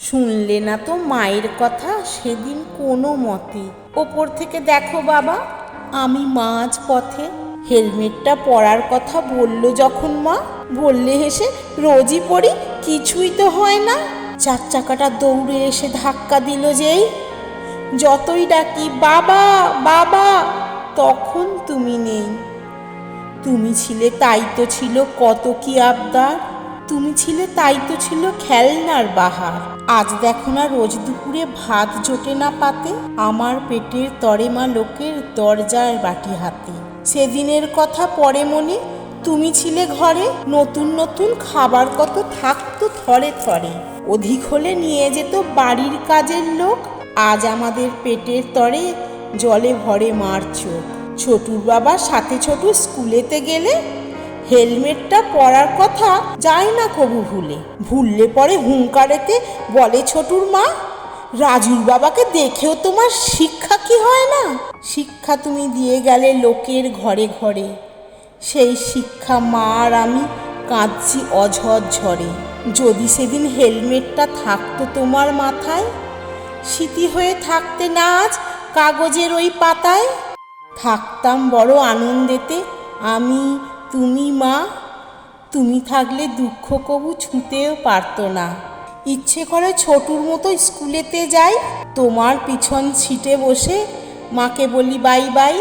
শুনলে না তো মায়ের কথা সেদিন কোনো মতে? ওপর থেকে দেখো বাবা, আমি মাঝ পথে। হেলমেটটা পরার কথা বললো যখন মা, বললে হেসে রোজই পরি, কিছুই তো হয় না। 4 চাকাটা দৌড়ে এসে ধাক্কা দিল যেই, যতই ডাকি বাবা বাবা, তখন তুমি নেই। তুমি ছিলে তাই তো ছিল কত কি আবদার, তুমি ছিলে তাই তো ছিল খেলনার বাহার। আজ দেখো না রোজ দুপুরে ভাত জোটে না পাতে, আমার পেটের তরে মা লোকের দরজার বাটি হাতে। সেদিনের কথা পড়ে মনে, তুমি ছিলে ঘরে, নতুন নতুন খাবার কত থাকতো থরে থরে। অধিক হলে নিয়ে যেত বাড়ির কাজের লোক, আজ আমাদের পেটের তরে জলে ভরে মার চোখ। ছোটুর বাবার সাথে ছোটু স্কুলেতে গেলে হেলমেটটা পরার কথা যায় না কবু ভুলে। ভুললে পরে হুঙ্কারেতে বলে ছোটুর মা, রাজুর বাবাকে দেখেও তোমার শিক্ষা কি হয় না? শিক্ষা তুমি দিয়ে গেলে লোকের ঘরে ঘরে, সেই শিক্ষা মা আর আমি কাঁদছি অঝর ঝরে। যদি সেদিন হেলমেটটা থাকতো তোমার মাথায়, স্মৃতি হয়ে থাকতে না আজ কাগজের ওই পাতায়। থাকতাম বড় আনন্দেতে আমি তুমি মা, তুমি থাকলে দুঃখ কবু ছুঁতেও পারতো না। ইচ্ছে করে ছোটুর মতো স্কুলেতে যাই, তোমার পিছন সিটে বসে মাকে বলি বাই বাই।